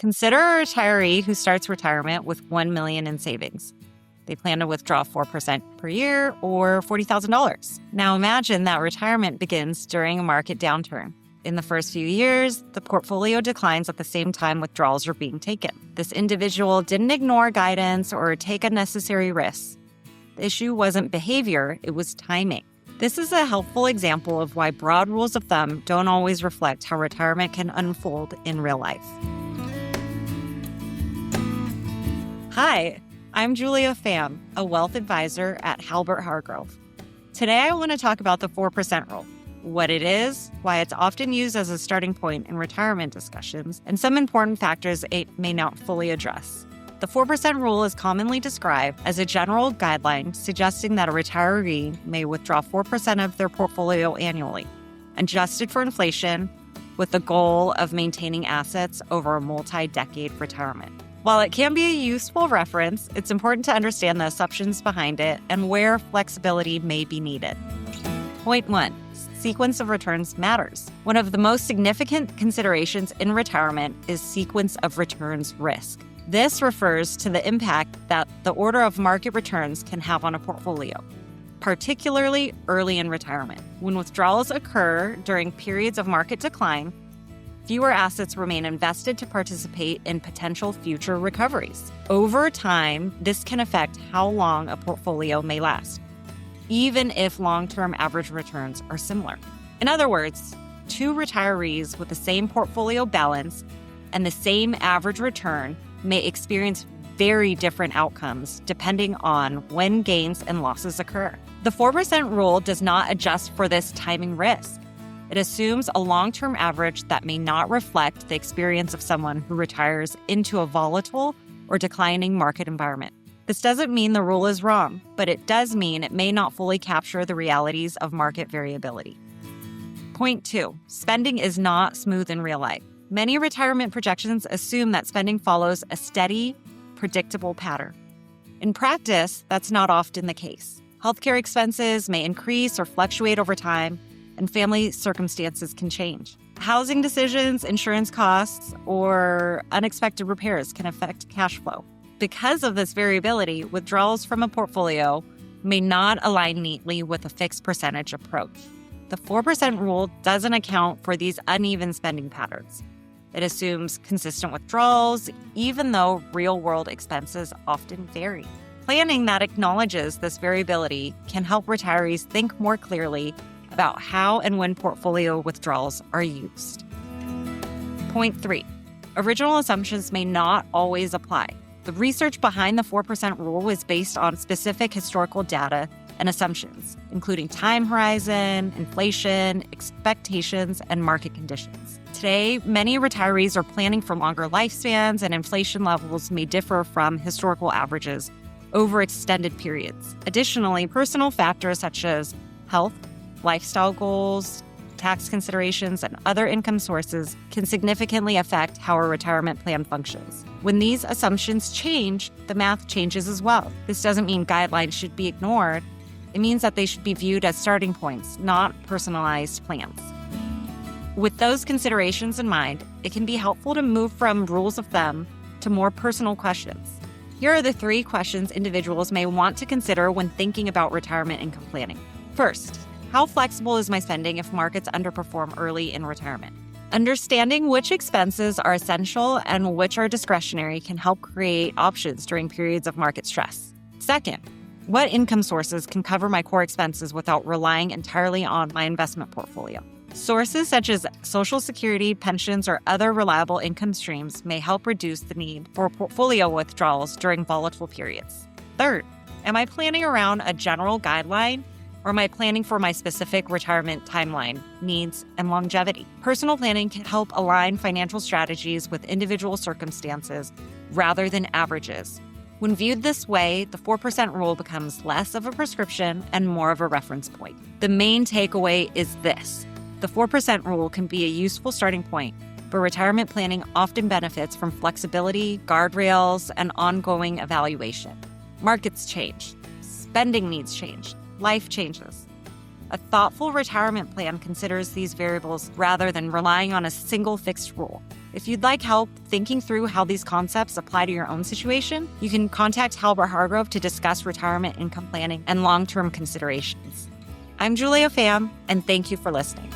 Consider a retiree who starts retirement with $1 million in savings. They plan to withdraw 4% per year or $40,000. Now imagine that retirement begins during a market downturn. In the first few years, the portfolio declines at the same time withdrawals are being taken. This individual didn't ignore guidance or take unnecessary risks. The issue wasn't behavior, it was timing. This is a helpful example of why broad rules of thumb don't always reflect how retirement can unfold in real life. Hi, I'm Julia Pham, a wealth advisor at Halbert Hargrove. Today I want to talk about the 4% rule, what it is, why it's often used as a starting point in retirement discussions, and some important factors it may not fully address. The 4% rule is commonly described as a general guideline suggesting that a retiree may withdraw 4% of their portfolio annually, adjusted for inflation, with the goal of maintaining assets over a multi-decade retirement. While it can be a useful reference, it's important to understand the assumptions behind it and where flexibility may be needed. Point 1. Sequence of returns matters. One of the most significant considerations in retirement is sequence of returns risk. This refers to the impact that the order of market returns can have on a portfolio, particularly early in retirement. When withdrawals occur during periods of market decline, fewer assets remain invested to participate in potential future recoveries. Over time, this can affect how long a portfolio may last, even if long-term average returns are similar. In other words, two retirees with the same portfolio balance and the same average return may experience very different outcomes depending on when gains and losses occur. The 4% rule does not adjust for this timing risk. It assumes a long-term average that may not reflect the experience of someone who retires into a volatile or declining market environment. This doesn't mean the rule is wrong, but it does mean it may not fully capture the realities of market variability. Point 2. Spending is not smooth in real life. Many retirement projections assume that spending follows a steady, predictable pattern. In practice, that's not often the case. Healthcare expenses may increase or fluctuate over time, and family circumstances can change. Housing decisions, insurance costs, or unexpected repairs can affect cash flow. Because of this variability, withdrawals from a portfolio may not align neatly with a fixed percentage approach. The 4% rule doesn't account for these uneven spending patterns. It assumes consistent withdrawals, even though real-world expenses often vary. Planning that acknowledges this variability can help retirees think more clearly about how and when portfolio withdrawals are used. Point 3. Original assumptions may not always apply. The research behind the 4% rule is based on specific historical data and assumptions, including time horizon, inflation, expectations, and market conditions. Today, many retirees are planning for longer lifespans, and inflation levels may differ from historical averages over extended periods. Additionally, personal factors such as health, lifestyle goals, tax considerations, and other income sources can significantly affect how a retirement plan functions. When these assumptions change, the math changes as well. This doesn't mean guidelines should be ignored. It means that they should be viewed as starting points, not personalized plans. With those considerations in mind, it can be helpful to move from rules of thumb to more personal questions. Here are the 3 questions individuals may want to consider when thinking about retirement income planning. First, how flexible is my spending if markets underperform early in retirement? Understanding which expenses are essential and which are discretionary can help create options during periods of market stress. Second, what income sources can cover my core expenses without relying entirely on my investment portfolio? Sources such as Social Security, pensions, or other reliable income streams may help reduce the need for portfolio withdrawals during volatile periods. Third, am I planning around a general guideline, or am I planning for my specific retirement timeline, needs, and longevity? Personal planning can help align financial strategies with individual circumstances rather than averages. When viewed this way, the 4% rule becomes less of a prescription and more of a reference point. The main takeaway is this: the 4% rule can be a useful starting point, but retirement planning often benefits from flexibility, guardrails, and ongoing evaluation. Markets change. Spending needs change. Life changes. A thoughtful retirement plan considers these variables rather than relying on a single fixed rule. If you'd like help thinking through how these concepts apply to your own situation, you can contact Halbert Hargrove to discuss retirement income planning and long-term considerations. I'm Julia Pham, and thank you for listening.